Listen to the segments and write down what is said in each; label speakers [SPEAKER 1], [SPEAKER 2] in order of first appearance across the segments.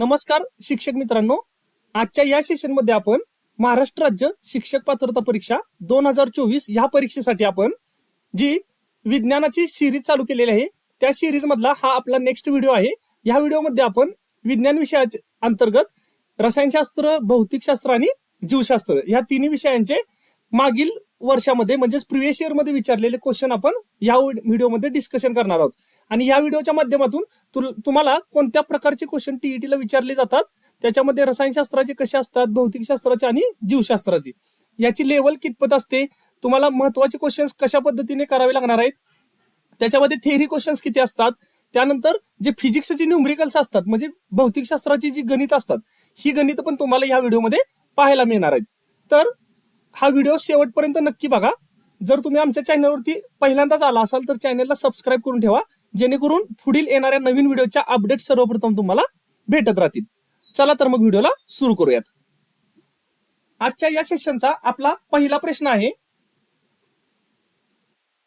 [SPEAKER 1] नमस्कार शिक्षक मित्रांनो, आजच्या या सेशनमध्ये आपण महाराष्ट्र राज्य शिक्षक पात्रता परीक्षा 2024 या परीक्षेसाठी आपण जी विज्ञानाची सिरीज चालू केलेली आहे त्या सिरीज मधला हा आपला नेक्स्ट व्हिडिओ आहे। या व्हिडिओमध्ये आपण विज्ञान विषयाच्या अंतर्गत रसायनशास्त्र, भौतिकशास्त्र आणि जीवशास्त्र या तिन्ही विषयांचे मागील वर्षामध्ये म्हणजेच प्रिव्हियस इयर मध्ये विचारलेले क्वेश्चन आपण या व्हिडिओमध्ये डिस्कशन करणार आहोत। आणि या व्हिडिओच्या माध्यमातून तुम्हाला कोणत्या प्रकारचे क्वेश्चन टीईटीला विचारले जातात, त्याच्यामध्ये रसायनशास्त्राचे कसे असतात, भौतिकशास्त्राचे आणि जीवशास्त्राचे याची लेवल कितपत असते, तुम्हाला महत्त्वाचे क्वेश्चन्स कशा पद्धतीने करावे लागणार आहेत, त्याच्यामध्ये थेअरी क्वेश्चन्स किती असतात, त्यानंतर जे फिजिक्सचे न्यूमरिकल्स असतात म्हणजे भौतिकशास्त्राची जी गणित असतात ही गणित पण तुम्हाला या व्हिडिओमध्ये पाहायला मिळणार आहेत। तर हा व्हिडिओ शेवटपर्यंत नक्की बघा। जर तुम्ही आमच्या चॅनलवरती पहिल्यांदाच आला असाल तर चॅनलला सबस्क्राईब करून ठेवा, जेणेकरून पुढील येणाऱ्या नवीन व्हिडिओच्या अपडेट सर्वप्रथम तुम्हाला भेटत राहतील। चला तर मग व्हिडिओला सुरू करूयात। आजच्या या सेशनचा आपला पहिला प्रश्न आहे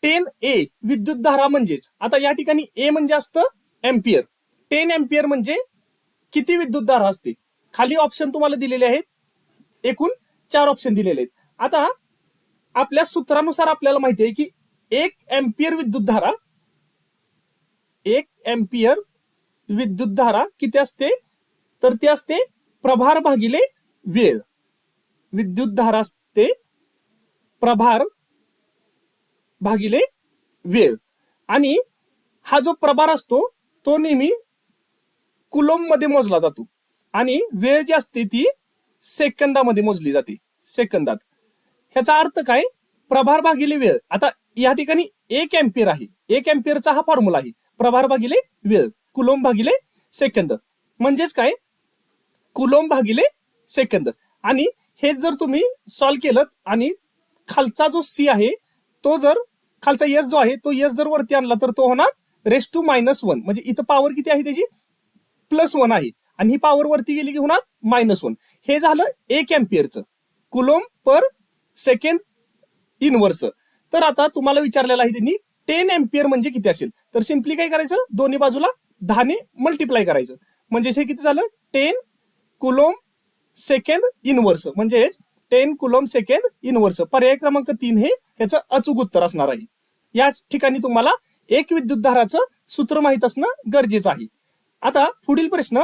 [SPEAKER 1] 10A विद्युतधारा म्हणजेच, आता या ठिकाणी ए म्हणजे असतं एम्पियर, 10 एम्पियर म्हणजे किती विद्युतधारा असते। खाली ऑप्शन तुम्हाला दिलेले आहेत, एकूण 4 ऑप्शन दिलेले आहेत। आता आपल्या सूत्रानुसार आपल्याला माहिती आहे की 1 एम्पियर विद्युतधारा किती असते, तर ती असते प्रभार भागिले वेळ। विद्युतधारा असते प्रभार भागिले वेळ, आणि हा जो प्रभार असतो तो नेहमी कुलोम मध्ये मोजला जातो आणि वेळ जी असते ती सेकंदामध्ये मोजली जाते, सेकंदात। ह्याचा अर्थ काय, प्रभार भागिले वेळ। आता या ठिकाणी 1 एम्पियर आहे, 1 एम्पियरचा हा फॉर्म्युला आहे, प्रभार भागिले वेळ, कुलोम भागिले सेकंद, म्हणजेच काय कुलोम भागिले सेकंद। आणि हे जर तुम्ही सॉल्व केलं आणि खालचा जो सी आहे तो जर खालचा एस जो आहे तो एस जर वरती आणला तर तो होणार (-1), म्हणजे इथं पॉवर किती आहे त्याची +1 आहे आणि ही पॉवर वरती गेली की होणार -1। हे झालं 1 एम्पियरचं कुलोम पर सेकंड इनवर्स। तर आता तुम्हाला विचारलेलं आहे त्यांनी 10 एम्पियर म्हणजे किती असेल, तर सिंपली काय करायचं, दोन्ही बाजूला 10 ने मल्टिप्लाय करायचं, म्हणजे हे किती झालं 10 कुलोम सेकंड इनवर्स, म्हणजेच 10 कुलोम सेकंड इनवर्स। पर्याय क्रमांक 3 हे याचं अचूक उत्तर असणार आहे। या ठिकाणी तुम्हाला एक विद्युतधाराचं सूत्र माहित असणं गरजेचं आहे। आता पुढील प्रश्न,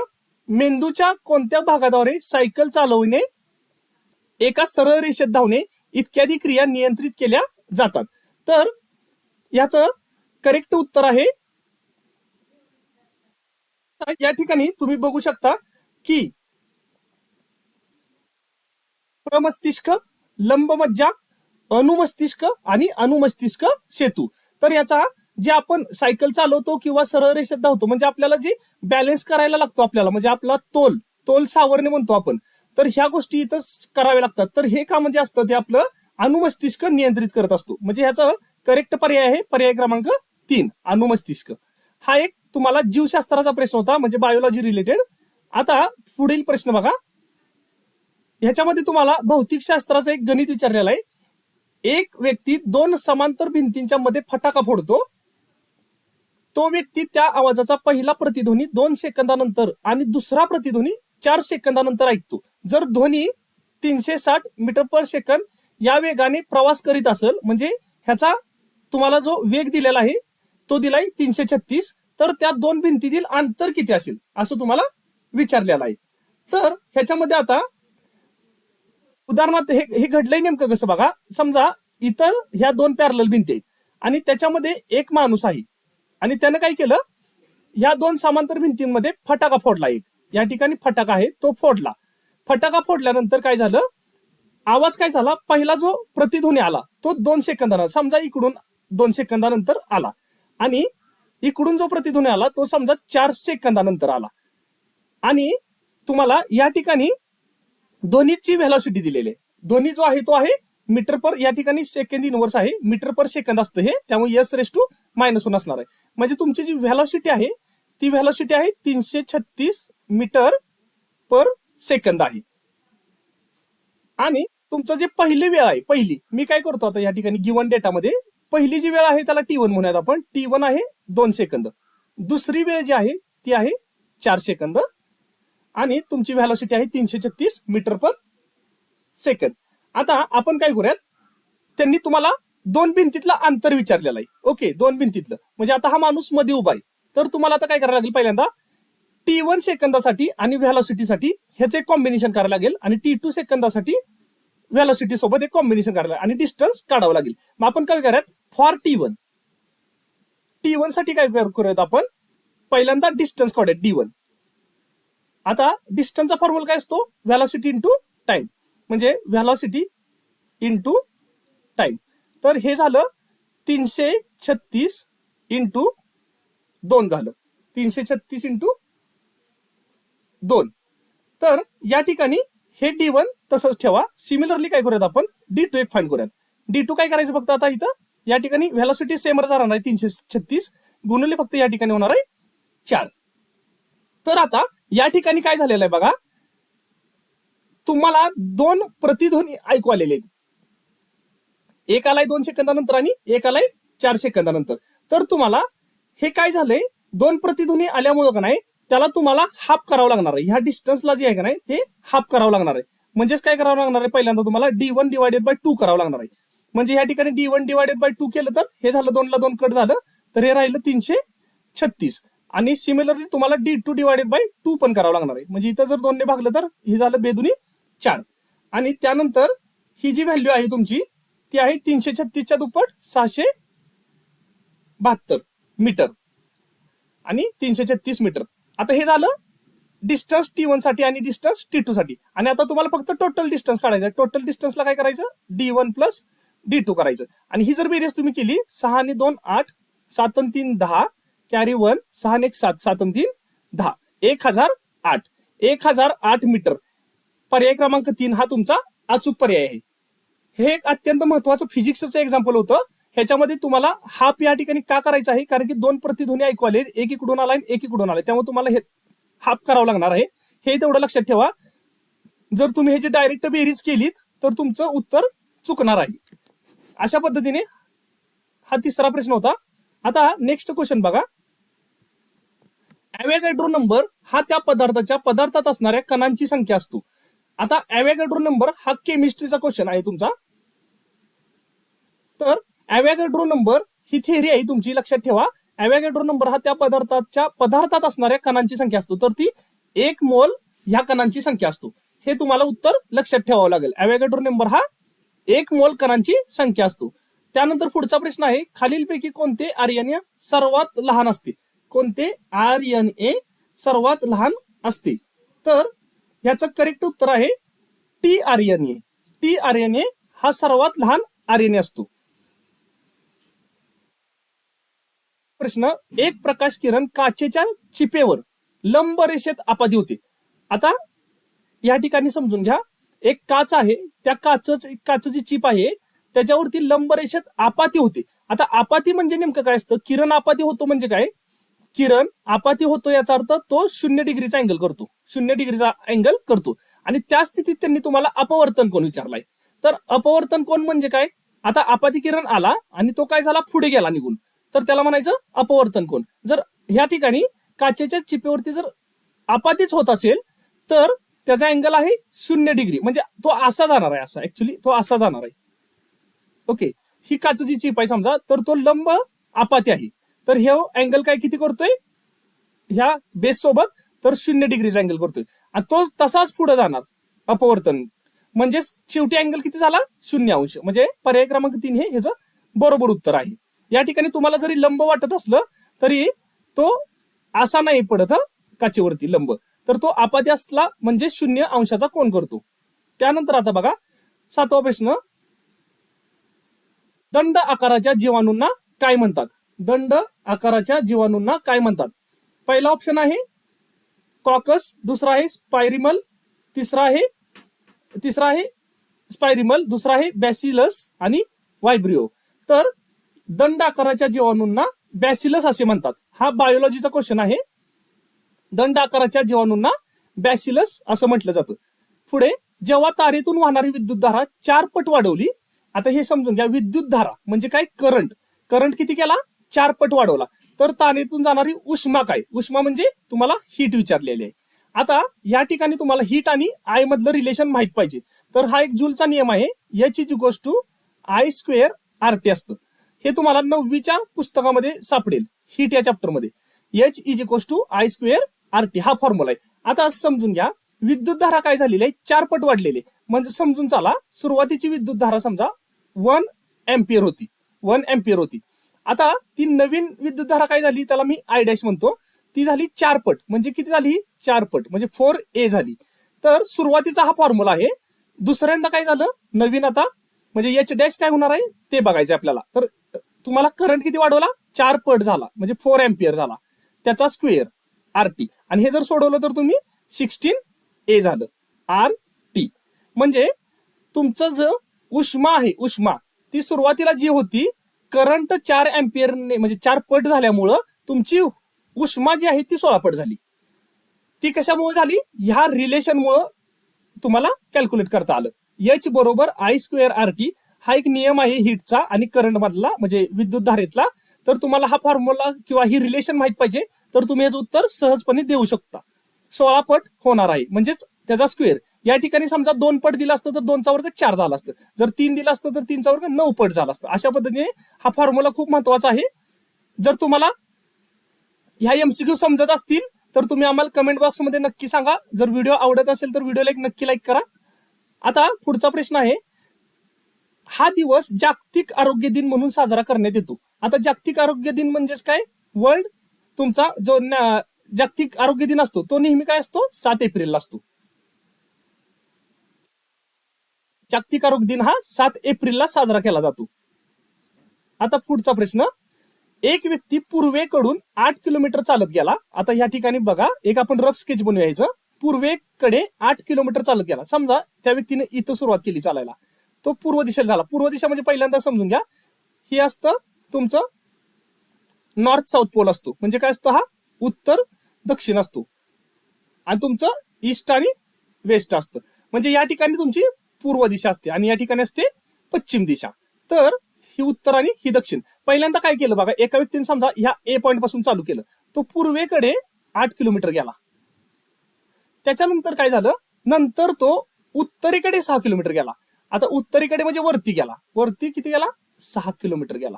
[SPEAKER 1] मेंदूच्या कोणत्या भागाद्वारे सायकल चालवणे, एका सरळ रेषेत धावणे इत्यादी क्रिया नियंत्रित केल्या जातात, तर याचं करेक्ट उत्तर आहे, या ठिकाणी तुम्ही बघू शकता की प्रमस्तिष्क, लंबमज्जा, अनुमस्तिष्क आणि अनुमस्तिष्क सेतू। तर याचा जे आपण सायकल चालवतो किंवा सरळ रेषेत धावतो म्हणजे आपल्याला जे बॅलन्स करायला लागतो आपल्याला, म्हणजे आपला तोल सावरणे म्हणतो आपण, तर ह्या गोष्टी इथं कराव्या लागतात। तर हे काम म्हणजे असतं ते आपलं अनुमस्तिष्क नियंत्रित करत असतो, म्हणजे ह्याचा करेक्ट पर्याय आहे पर्याय क्रमांक 3 अनुमस्तिष्क। हा एक तुम्हाला जीवशास्त्राचा प्रश्न होता, म्हणजे बायोलॉजी रिलेटेड। आता पुढील प्रश्न बघा, ह्याच्यामध्ये तुम्हाला भौतिकशास्त्राचा एक गणित विचारलेला आहे। एक व्यक्ती 2 समांतर भिंतींच्या मध्ये फटाका फोडतो, तो व्यक्ती त्या आवाजाचा पहिला प्रतिध्वनी 2 सेकंदानंतर आणि दुसरा प्रतिध्वनी 4 सेकंदानंतर ऐकतो। जर ध्वनी 360 मीटर पर सेकंद या वेगाने प्रवास करीत असेल, म्हणजे ह्याचा तुम्हाला जो वेग दिलेला आहे तो दिलाय 336, तर त्या 2 भिंतीतील अंतर किती असेल असं तुम्हाला विचारलेलं आहे। तर ह्याच्यामध्ये आता उदाहरणार्थ हे घडलंय नेमकं कसं बघा, समजा इथं ह्या 2 पॅरलल भिंती आहेत आणि त्याच्यामध्ये एक माणूस आहे आणि त्यानं काय केलं, ह्या 2 समांतर भिंतींमध्ये फटाका फोडला, एक या ठिकाणी फटाका आहे तो फोडला। फटाका फोडल्यानंतर काय झालं, आवाज काय झाला, पहिला जो प्रतिध्वनी आला तो 2 सेकंदानंतर, समजा इकडून 2 सेकंदानंतर आला आणि इकडून जो प्रतिध्वनी आला तो समजा 4 सेकंदानंतर आला। आणि तुम्हाला या ठिकाणी ध्वनीची व्हेलॉसिटी दिलेली आहे, ध्वनी जो आहे तो आहे मीटर पर, या ठिकाणी सेकंड इनवर्स आहे, मीटर पर सेकंद असतं हे, त्यामुळे (s⁻⁻1) असणार आहे। म्हणजे तुमची जी व्हेलॉसिटी आहे ती व्हेलॉसिटी आहे 336 मीटर पर सेकंद आहे। आणि तुमचं जे पहिली वेळ आहे, पहिली मी काय करतो आता या ठिकाणी गिवन डेटामध्ये पहिली जी वेळ आहे त्याला T1 म्हणूयात आपण, T1 आहे 2 सेकंद, दुसरी वेळ जी आहे ती आहे 4 सेकंद, आणि तुमची व्हॅलॉसिटी आहे 336 मीटर पर सेकंड. आता आपण काय करूयात, त्यांनी तुम्हाला दोन भिंतीतलं अंतर विचारलेलं आहे. ओके, दोन भिंतीतलं म्हणजे आता हा माणूस मध्ये उभा आहे, तर तुम्हाला आता काय करायला लागेल, पहिल्यांदा T1 सेकंदासाठी आणि व्हॅलॉसिटीसाठी ह्याचं एक कॉम्बिनेशन करायला लागेल आणि T2 सेकंदासाठी व्हॅलॉसिटी सोबत एक कॉम्बिनेशन करायला आणि डिस्टन्स काढावं लागेल. मग आपण काय करूयात, फॉर T1 साठी काय करूयात, आपण पहिल्यांदा डिस्टन्स काढूयात D1. आता डिस्टन्सचा फॉर्म्युला काय असतो, व्हॅलॉसिटी इंटू टाइम, म्हणजे व्हॅलॉसिटी इंटू टाइम. तर हे झालं 336 इंटू 2 झालं, 336 इंटू 2. तर या ठिकाणी हे D1 तसंच ठेवा. सिमिलरली काय करूयात, आपण D2 एक फाइंड करूयात. D2 काय करायचं, फक्त आता इथं या ठिकाणी व्हॅलॉसिटी सेम राहणार आहे 336 गुणिले फक्त या ठिकाणी होणार आहे 4. तर आता या ठिकाणी काय झालेलं आहे बघा, तुम्हाला दोन प्रतिध्वनी ऐकू आलेले आहेत. एक आलाय 2 सेकंदानंतर आणि एक आलाय 4 सेकंदानंतर. तर तुम्हाला हे काय झालंय, दोन प्रतिध्वनी आल्यामुळे का नाही त्याला तुम्हाला हाफ करावं लागणार आहे. ह्या डिस्टन्सला जे आहे का नाही ते हाफ करावं लागणार आहे. म्हणजेच काय करावं लागणार आहे, पहिल्यांदा तुम्हाला D1 डिवायडेड बाय 2 करावं लागणार आहे. म्हणजे या ठिकाणी D1 डिवायडेड बाय 2 केलं तर हे झालं 2 ला 2 कट झालं, तर हे राहिलं 336. आणि सिमिलरली तुम्हाला D2 डिवायडेड बाय 2 पण करावं लागणार आहे. म्हणजे इथं जर 2 ने भागलं तर हे झालं बेदुनी 4. आणि त्यानंतर ही जी व्हॅल्यू आहे तुमची ती आहे 336च्या दुप्पट 672 मीटर आणि 336 मीटर. आता हे झालं डिस्टन्स T1 साठी आणि डिस्टन्स T2 साठी. आणि आता तुम्हाला फक्त टोटल डिस्टन्स काढायचं आहे. टोटल डिस्टन्सला काय करायचं, D1 प्लस D2 करायचं. आणि ही जर बेरीज तुम्ही केली, 6 आणि 2 8, 7 आणि 3 10, कॅरी 1, 6 आणि 1 7, 7 आणि 3 10, 1008. 1008 मीटर. पर्याय क्रमांक 3 हा तुमचा अचूक पर्याय आहे. हे एक अत्यंत महत्वाचं फिजिक्सचं एक्झाम्पल होतं. ह्याच्यामध्ये तुम्हाला हाफ या ठिकाणी का करायचं आहे, कारण की दोन प्रतिध्वनी ऐकू आले, एक इकडून आला एक इकडून आला, त्यामुळे तुम्हाला हे हाफ करावं लागणार आहे. हे तेवढं लक्षात ठेवा. जर तुम्ही ह्याची डायरेक्ट बेरीज केलीत तर तुमचं उत्तर चुकणार आहे. अशा पद्धतीने हा तिसरा प्रश्न होता. आता नेक्स्ट क्वेश्चन बघा. ॲव्होगॅड्रो नंबर हा त्या पदार्थात असणाऱ्या कणांची संख्या असतो. आता ॲव्होगॅड्रो नंबर हा केमिस्ट्रीचा क्वेश्चन आहे तुमचा. तर ॲव्होगॅड्रो नंबर ही थिअरी आहे तुमची, लक्षात ठेवा. ॲव्होगॅड्रो नंबर हा त्या पदार्थात असणाऱ्या कणांची संख्या असतो. तर ती 1 मोल ह्या कणांची संख्या असतो. हे तुम्हाला उत्तर लक्षात ठेवावं लागेल. ॲव्होगॅड्रो नंबर हा 1 मोल कणांची संख्या असतो. त्यानंतर पुढचा प्रश्न आहे, खालीलपैकी कोणते RNA सर्वात लहान असते, कोणते RNA सर्वात लहान असते. तर याचं करेक्ट उत्तर आहे tRNA. tRNA हा सर्वात लहान RNA असतो. प्रश्न, एक प्रकाश किरण काचेच्या चिपेवर लंब रेषेत आपाती होते. आता या ठिकाणी समजून घ्या, एक काच आहे, त्या काचची चिप आहे, त्याच्यावरती लंब रेषेत आपाती होते. आता आपाती म्हणजे नेमकं काय असतं, किरण आपाती होतो म्हणजे काय, किरण आपाती होतो याचा अर्थ तो 0 डिग्रीचा अँगल करतो, 0 डिग्रीचा अँगल करतो. आणि त्या स्थितीत त्यांनी तुम्हाला अपवर्तन कोन विचारलाय. तर अपवर्तन कोन म्हणजे काय, आता आपाती किरण आला आणि तो काय झाला, पुढे गेला निघून, तर त्याला म्हणायचं अपवर्तन कोन. जर ह्या ठिकाणी काचेच्या चिपेवरती जर आपातीच होत असेल तर त्याचा अँगल आहे 0 डिग्री, म्हणजे तो असा जाणार आहे, असा ऍक्च्युली तो असा जाणार आहे. ओके, ही काचेची चिप आहे समजा, तर तो लंब आपाती आहे, तर हे अँगल काय किती करतोय ह्या बेस सोबत, तर 0 डिग्रीचा अँगल करतोय. आणि तो तसाच पुढे जाणार अपवर्तन, म्हणजे शेवटी अँगल किती झाला, 0 अंश. म्हणजे पर्याय क्रमांक 3 हे ह्याचं बरोबर उत्तर आहे. या ठिकाणी तुम्हाला जरी लंब वाटत असलं तरी तो असा नाही पडत काचेवरती लंब, तर तो आपाती असला म्हणजे 0 अंशाचा कोन करतो. त्यानंतर आता बघा 7वा प्रश्न, दंड आकाराच्या जीवाणूंना काय म्हणतात. दंड आकाराच्या जीवाणूंना काय म्हणतात. पहिला ऑप्शन आहे कॉकस, दुसरा आहे स्पायरिमल, तिसरा आहे स्पायरिमल, दुसरा आहे बॅसिलस आणि वायब्रिओ. तर दंड आकाराच्या जीवाणूंना बॅसिलस असे म्हणतात. हा बायोलॉजीचा क्वेश्चन आहे. दंड आकाराच्या जीवाणूंना बॅसिलस असं म्हटलं जातं. पुढे, जेव्हा तारेतून वाहणारी विद्युतधारा 4 पट वाढवली. आता हे समजून घ्या, विद्युतधारा म्हणजे काय, करंट किती केला, 4 पट वाढवला, तर तारेतून जाणारी उष्मा काय, उष्मा म्हणजे तुम्हाला हीट विचारलेली आहे. आता या ठिकाणी तुम्हाला हीट आणि आय मधलं रिलेशन माहित पाहिजे. तर हा एक जूलचा नियम आहे, H is equals to I square R T असतं. हे तुम्हाला 9वीच्या पुस्तकामध्ये सापडेल, हीट या चॅप्टरमध्ये. H is equals to I square R T हा फॉर्म्युला आहे. आता असं समजून घ्या, विद्युतधारा काय झालेली आहे, 4 पट वाढलेली. म्हणजे समजून चला, सुरुवातीची विद्युतधारा समजा 1 एम्पियर होती, 1 एम्पियर होती. आता ती नवीन विद्युतधारा काय झाली, त्याला मी आय डॅश म्हणतो, ती झाली 4 पट. म्हणजे किती झाली, 4 पट म्हणजे 4A झाली. तर सुरुवातीचा हा फॉर्म्युला आहे. दुसऱ्यांदा काय झालं नवीन, आता म्हणजे एच डॅश काय होणार आहे ते बघायचं आपल्याला. तर तुम्हाला करंट किती वाढवला, 4 पट झाला, म्हणजे 4 एम्पियर झाला, त्याचा स्क्वेअर आर टी. आणि हे जर सोडवलं तर तुम्ही 16A झालं आर टी. म्हणजे तुमचं जो उष्मा आहे, उष्मा ती सुरुवातीला जी होती, करंट 4 एम्पियरने म्हणजे 4 पट झाल्यामुळं तुमची उष्मा जी आहे ती 16 पट झाली. ती कशामुळे झाली, ह्या रिलेशनमुळं तुम्हाला कॅल्क्युलेट करता आलं. एच बरोबर आय स्क्वेअर आर टी हा एक नियम आहे हीटचा आणि करंट मधला, म्हणजे विद्युत धारेतला. तर तुम्हाला हा फॉर्म्युला किंवा ही रिलेशन माहित पाहिजे, तर तुम्ही याचं उत्तर सहजपणे देऊ शकता. 16 पट होणार आहे, म्हणजेच त्याचा स्क्वेअर. या ठिकाणी समजा 2 पट दिला असतं तर 2चा वर्ग 4 झाला असतं, जर 3 दिला असतं तर 3चा वर्ग 9 पट झाला असतं. अशा पद्धतीने हा फॉर्म्युला खूप महत्वाचा आहे. जर तुम्हाला ह्या एमसीक्यू समजत असतील तर तुम्ही आम्हाला कमेंट बॉक्समध्ये नक्की सांगा. जर व्हिडिओ आवडत असेल तर व्हिडिओला एक नक्की लाईक करा. आता पुढचा प्रश्न आहे, हा दिवस जागतिक आरोग्य दिन म्हणून साजरा करण्यात येतो. आता जागतिक आरोग्य दिन म्हणजेच काय, वर्ल्ड, तुमचा जो जागतिक आरोग्य दिन असतो तो नेहमी काय असतो, 7 एप्रिलला असतो. जागतिक आरोग्य दिन हा 7 एप्रिलला साजरा केला जातो. आता पुढचा प्रश्न, एक व्यक्ती पूर्वेकडून 8 किलोमीटर चालत गेला. आता या ठिकाणी बघा, एक आपण रफ स्केच बनवायचं. पूर्वेकडे 8 किलोमीटर चालत गेला. समजा त्या व्यक्तीने इथं सुरुवात केली चालायला, तो पूर्व दिशेला झाला. पूर्व दिशा म्हणजे पहिल्यांदा समजून घ्या, ही असतं तुमचं नॉर्थ साऊथ पोल असतो, म्हणजे काय असतं, हा उत्तर दक्षिण असतो. आणि तुमचं ईस्ट आणि वेस्ट असतं. म्हणजे या ठिकाणी तुमची पूर्व दिशा असते आणि या ठिकाणी असते पश्चिम दिशा. तर ही उत्तर आणि ही दक्षिण. पहिल्यांदा काय केलं बघा, एका व्यक्तीने समजा ह्या ए पॉइंट पासून चालू केलं, तो पूर्वेकडे 8 किलोमीटर गेला. त्याच्यानंतर काय झालं, नंतर तो उत्तरेकडे 6 किलोमीटर गेला. आता उत्तरेकडे म्हणजे वरती गेला, वरती किती गेला, 6 किलोमीटर गेला.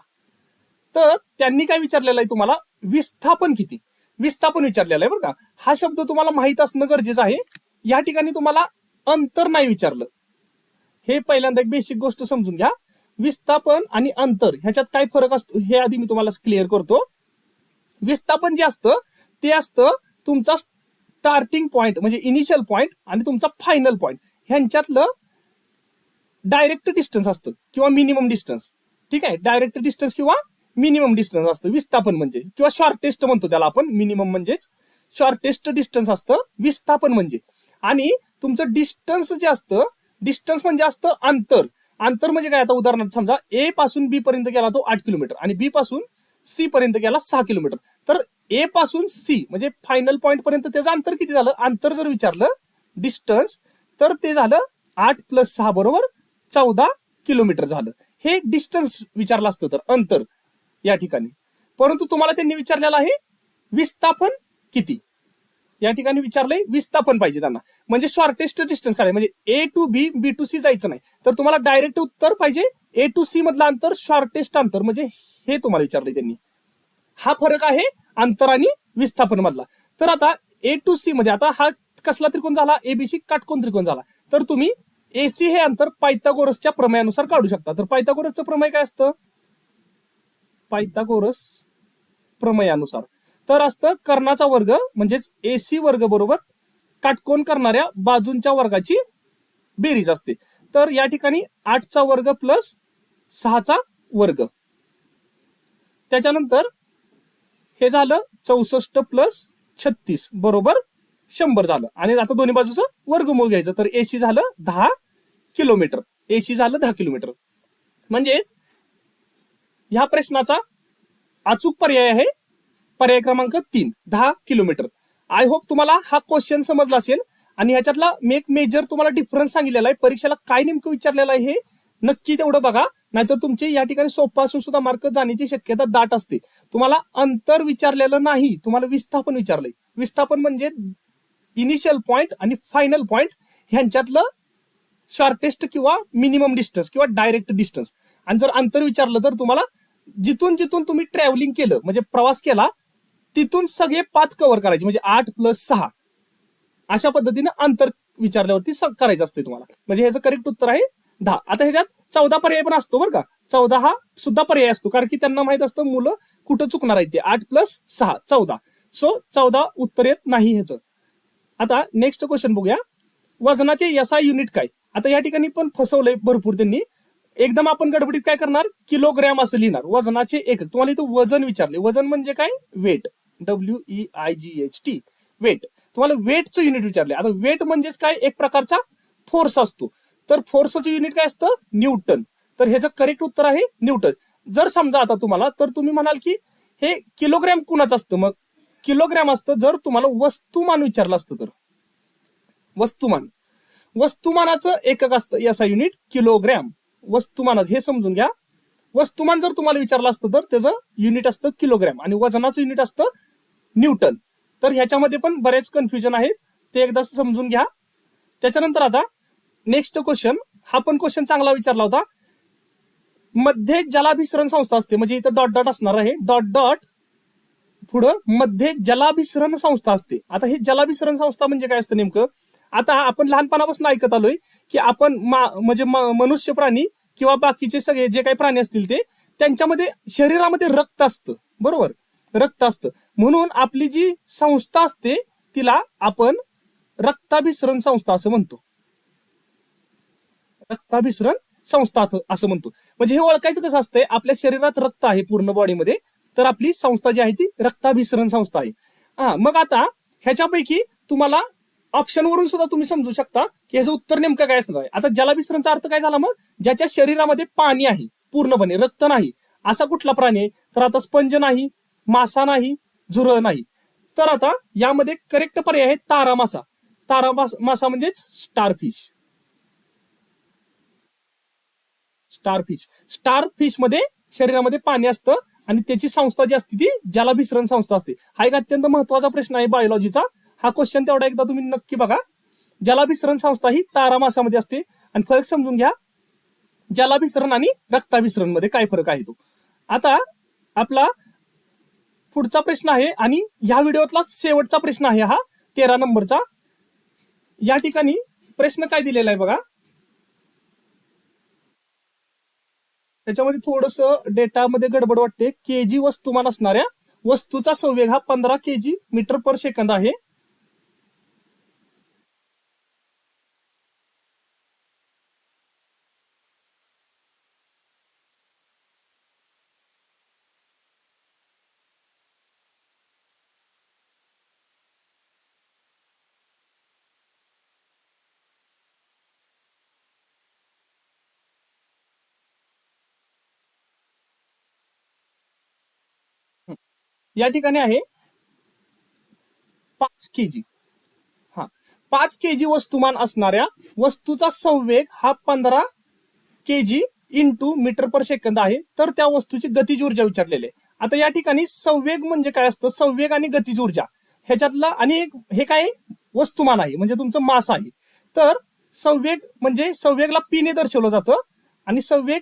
[SPEAKER 1] तर त्यांनी काय विचारलेलं आहे तुम्हाला, विस्थापन किती, विस्थापन विचारलेलं आहे बरं का. हा शब्द तुम्हाला माहित असणं गरजेचं आहे. या ठिकाणी तुम्हाला अंतर नाही विचारलं, हे पहिल्यांदा एक बेसिक गोष्ट समजून घ्या. विस्थापन आणि अंतर ह्याच्यात काय फरक असतो हे आधी मी तुम्हाला क्लिअर करतो. विस्थापन जे असतं ते असतं तुमचा स्टार्टिंग पॉइंट म्हणजे इनिशियल पॉइंट आणि तुमचा फायनल पॉइंट ह्यांच्यातलं डायरेक्ट डिस्टन्स असतं किंवा मिनिमम डिस्टन्स. ठीक आहे, डायरेक्ट डिस्टन्स किंवा मिनिमम डिस्टन्स असतं विस्थापन म्हणजे, किंवा शॉर्टेस्ट म्हणतो त्याला आपण. मिनिमम म्हणजेच शॉर्टेस्ट डिस्टन्स असतं विस्थापन म्हणजे. आणि तुमचं डिस्टन्स जे असतं, डिस्टन्स म्हणजे असतं अंतर. अंतर म्हणजे काय, आता उदाहरणार्थ समजा ए पासून बी पर्यंत गेला तो 8 किलोमीटर आणि बी पासून सी पर्यंत गेला 6 किलोमीटर. तर ए पासून सी म्हणजे फायनल पॉइंट पर्यंत त्याचं अंतर किती झालं, अंतर जर विचारलं डिस्टन्स, तर ते झालं 8 + 6 बरोबर 14 किलोमीटर झालं. हे डिस्टन्स विचारलं असतं तर अंतर या ठिकाणी. परंतु तुम्हाला त्यांनी विचारलेलं आहे विस्थापन किती. या ठिकाणी विचारलंय विस्थापन पाहिजे त्यांना, म्हणजे शॉर्टेस्ट डिस्टन्स काढायचं. म्हणजे A to B, B to C जायचं नाही, तर तुम्हाला डायरेक्ट उत्तर पाहिजे ए टू सी मधलं अंतर, शॉर्टेस्ट अंतर, म्हणजे हे तुम्हाला विचारलंय त्यांनी. हा फरक आहे अंतर आणि विस्थापन मधला. तर आता ए टू सी मध्ये आता हा कसला त्रिकोण झाला, एबीसी काटकोन त्रिकोण झाला. तर तुम्ही एसी हे अंतर पायथागोरसच्या प्रमेयानुसार काढू शकता. तर पायथागोरसचं प्रमेय काय असतं, पायथागोरस प्रमेयानुसार तर असतं कर्णाचा वर्ग म्हणजेच एसी वर्ग बरोबर काटकोन करणाऱ्या बाजूंच्या वर्गाची बेरीज असते. तर या ठिकाणी 8चा वर्ग प्लस 6चा वर्ग, त्याच्यानंतर हे झालं 64 + 36 बरोबर 100 झालं. आणि आता दोन्ही बाजूचं वर्गमूळ घ्यायचं, तर एसी झालं 10 किलोमीटर, एसी झालं 10 किलोमीटर. म्हणजेच ह्या प्रश्नाचा अचूक पर्याय आहे पर्याय क्रमांक 3, 10 किलोमीटर. आय होप तुम्हाला हा क्वेश्चन समजला असेल आणि ह्याच्यातला मेजर तुम्हाला डिफरन्स सांगितलेला आहे. परीक्षेला काय नेमकं विचारलेलं आहे हे नक्की तेवढं बघा, नाहीतर तुमचे या ठिकाणी सोपा असून सुद्धा मार्क जाण्याची शक्यता दाट असते. तुम्हाला अंतर विचारलेलं नाही, तुम्हाला विस्थापन विचारलंय. विस्थापन म्हणजे इनिशियल पॉइंट आणि फायनल पॉइंट ह्यांच्यातलं शॉर्टेस्ट किंवा मिनिमम डिस्टन्स किंवा डायरेक्ट डिस्टन्स. आणि जर अंतर विचारलं तर तुम्हाला जिथून जिथून तुम्ही ट्रॅव्हलिंग केलं म्हणजे प्रवास केला तिथून सगळे पाथ कव्हर करायचे, म्हणजे 8+6 अशा पद्धतीने अंतर विचारल्यावरती करायचं असते तुम्हाला. म्हणजे ह्याचं करेक्ट उत्तर आहे 10. आता ह्याच्यात 14 पर्याय पण असतो बरं का. 14 हा सुद्धा पर्याय असतो, कारण की त्यांना माहित असतं मुलं कुठं चुकणार आहेत ते. 8+6 14. सो 14 उत्तर येत नाही ह्याचं. आता नेक्स्ट क्वेश्चन बघूया. वजनाचे एसआय युनिट काय? आता या ठिकाणी पण फसवलंय भरपूर त्यांनी. एकदम आपण गडबडीत काय करणार, किलोग्रॅम असं लिहिणार. वजनाचे एकक, तुम्हाला इथं वजन विचारले. वजन म्हणजे काय? Weight, WEIGHT, weight. तुम्हाला वेटचं युनिट विचारले. आता वेट म्हणजेच काय, एक प्रकारचा फोर्स असतो. तर फोर्सचं युनिट काय असतं? न्यूटन. तर ह्याचं करेक्ट उत्तर आहे न्यूटन. जर समजा आता तुम्हाला, तर तुम्ही म्हणाल की हे किलोग्रॅम कुणाचं असतं? मग किलोग्रॅम असतं जर तुम्हाला वस्तुमान विचारलं असतं तर. वस्तुमान, वस्तुमानाचं एकक असतं याचा युनिट किलोग्रॅम. वस्तुमानाचं हे समजून घ्या. वस्तुमान जर तुम्हाला विचारलं असतं तर त्याचं युनिट असतं किलोग्रॅम आणि वजनाचं युनिट असतं न्यूटन. तर ह्याच्यामध्ये पण बरेच कन्फ्युजन आहेत, ते एकदा समजून घ्या. त्याच्यानंतर आता नेक्स्ट क्वेश्चन, हा पण क्वेश्चन चांगला विचारला होता. मध्ये जलाभिसरण संस्था असते, म्हणजे इथं डॉट डॉट असणार आहे. डॉट डॉट पुढं मध्ये जलाभिसरण संस्था असते. आता हे जलाभिसरण संस्था म्हणजे काय असतं नेमकं? आता आपण लहानपणापासून ऐकत आलोय की आपण म्हणजे मनुष्य प्राणी किंवा बाकीचे सगळे जे काही प्राणी असतील ते, त्यांच्यामध्ये शरीरामध्ये रक्त असतं, बरोबर? रक्त असतं. म्हणून आपली जी संस्था असते तिला आपण रक्ताभिसरण संस्था असं म्हणतो. रक्ताभिसरण संस्था असं म्हणतो. म्हणजे हे ओळखायचं कसं असतंय, आपल्या शरीरात रक्त आहे पूर्ण बॉडीमध्ये, तर आपली संस्था जी आहे ती रक्ताभिसरण संस्था आहे. मग आता ह्याच्यापैकी तुम्हाला ऑप्शन वरून सुद्धा तुम्ही समजू शकता की ह्याचं उत्तर नेमकं काय असणार आहे. आता जलाभिसरणचा अर्थ काय झाला? मग ज्याच्या शरीरामध्ये पाणी आहे पूर्णपणे, रक्त नाही, असा कुठला प्राणी आहे? तर आता स्पंज नाही, मासा नाही, झुरळ नाही. तर आता यामध्ये करेक्ट पर्याय आहे तारा मासा. तारा मासा म्हणजेच स्टारफिश. स्टारफिश, स्टारफिश मध्ये शरीरामध्ये पाणी असतं आणि त्याची संस्था जी असते ती जलाभिसरण संस्था असते. हा एक अत्यंत महत्वाचा प्रश्न आहे बायोलॉजीचा. हा क्वेश्चन तेवढा एकदा तुम्ही नक्की बघा. जलाभिसरण संस्था ही तारा मासामध्ये असते. आणि फरक समजून घ्या, जलाभिसरण आणि रक्ताभिसरण मध्ये काय फरक आहे तो. आता आपला पुढचा प्रश्न आहे आणि ह्या व्हिडिओतला शेवटचा प्रश्न आहे हा 13 नंबरचा. या ठिकाणी प्रश्न काय दिलेला आहे बघा. त्याच्यामध्ये थोडस डेटामध्ये गडबड वाटते. केजी वस्तुमान असणाऱ्या वस्तूचा संवेग हा 15 kg मीटर पर सेकंद आहे. या ठिकाणी आहे 5 kg. 5 kg वस्तुमान असणाऱ्या वस्तूचा संवेग हा 15 kg इंटू मीटर पर सेकंद आहे. तर त्या वस्तूची गतिज ऊर्जा विचारलेली आहे. आता या ठिकाणी संवेग म्हणजे काय असतं? संवेग आणि गतिज ऊर्जा ह्याच्यातला, आणि हे काय वस्तुमान आहे म्हणजे तुमचं मास आहे. तर संवेग म्हणजे संवेगला पी ने दर्शवलं जातं आणि संवेग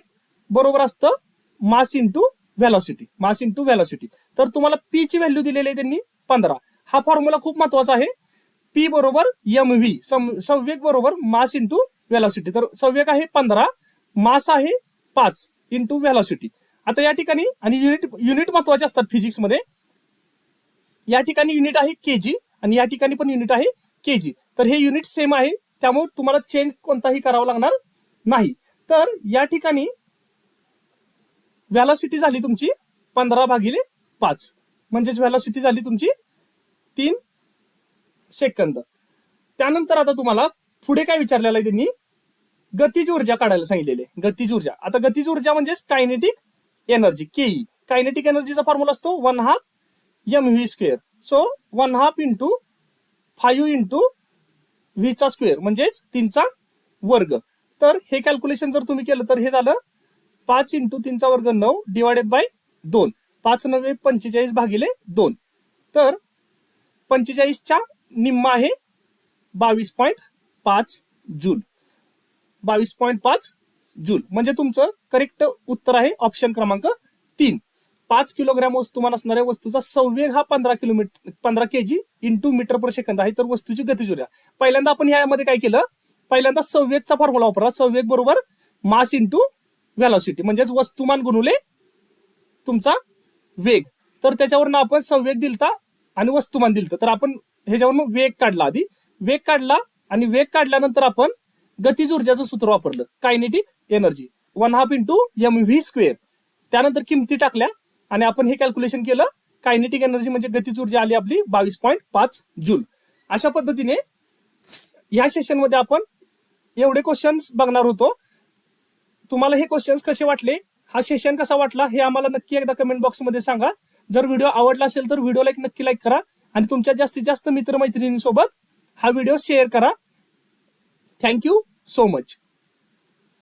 [SPEAKER 1] बरोबर असतं mass into velocity. Mass into velocity. तर तुम्हाला पी ची व्हॅल्यू दिलेली आहे त्यांनी 15. हा फॉर्म्युला खूप महत्वाचा आहे. पी बरोबर mv, संवेग बरोबर मास इंटू व्हेलॉसिटी. तर संवेग आहे 15, मास आहे 5 इंटू व्हेलॉसिटी. आता या ठिकाणी आणि युनिट महत्वाचे असतात फिजिक्स मध्ये. या ठिकाणी युनिट आहे केजी आणि या ठिकाणी पण युनिट आहे केजी. तर हे युनिट सेम आहे, त्यामुळे तुम्हाला चेंज कोणताही करावा लागणार नाही. तर या ठिकाणी व्हेलॉसिटी झाली तुमची 15/5, म्हणजेच व्हेलॉसिटी झाली तुमची 3 सेकंद. त्यानंतर आता तुम्हाला पुढे काय विचारलेलं आहे त्यांनी? गतिज ऊर्जा काढायला सांगितलेली आहे. गतिज ऊर्जा. आता गतिज ऊर्जा म्हणजेच कायनेटिक एनर्जी, केई. कायनेटिक एनर्जीचा फॉर्म्युला असतो 1/2 mv². सो 1/2 इंटू 5 इंटू व्हीचा स्क्वेअर म्हणजेच 3चा वर्ग. तर हे कॅल्क्युलेशन जर तुम्ही केलं तर हे झालं 5 इंटू 3चा वर्ग 9 डिवायडेड बाय 2. 5 × 9 = 45/2. तर 45च्या निम्मा आहे 22.5 जूल. 22.5 जूल म्हणजे तुमचं करेक्ट उत्तर आहे ऑप्शन क्रमांक 3. 5 किलोग्रॅम वस्तुमान असणाऱ्या वस्तूचा संवेग हा 15 kg इंटू मीटर पर सेकंद आहे. तर वस्तूची गतिज ऊर्जा. पहिल्यांदा आपण ह्यामध्ये काय केलं, पहिल्यांदा संवेगचा फॉर्म्युला वापरला. संवेग बरोबर मास इंटू व्हेलॉसिटी म्हणजेच वस्तुमान गुणुले तुमचा वेग. तर त्याच्यावरनं आपण संवेग दिलता आणि वस्तुमान दिलतं. तर आपण ह्याच्यावरनं वेग काढला, आधी वेग काढला आणि वेग काढल्यानंतर आपण गतिज ऊर्जाचं सूत्र वापरलं, कायनेटिक एनर्जी 1/2 इंटू mv². त्यानंतर किमती टाकल्या आणि आपण हे कॅल्क्युलेशन केलं. कायनेटिक एनर्जी म्हणजे गतिज ऊर्जा आली आपली 22.5 जूल. अशा पद्धतीने ह्या सेशनमध्ये आपण एवढे क्वेश्चन्स बघणार होतो. तुम्हाला हे क्वेश्चन्स कसे वाटले, हा सेशन कसा वाटला हे आम्हाला नक्की एकदा कमेंट बॉक्समध्ये सांगा. जर व्हिडिओ आवडला असेल तर व्हिडिओला नक्की लाईक करा आणि तुमच्या जास्तीत जास्त मित्रमैत्रिणींसोबत हा व्हिडिओ शेअर करा. Thank you so much.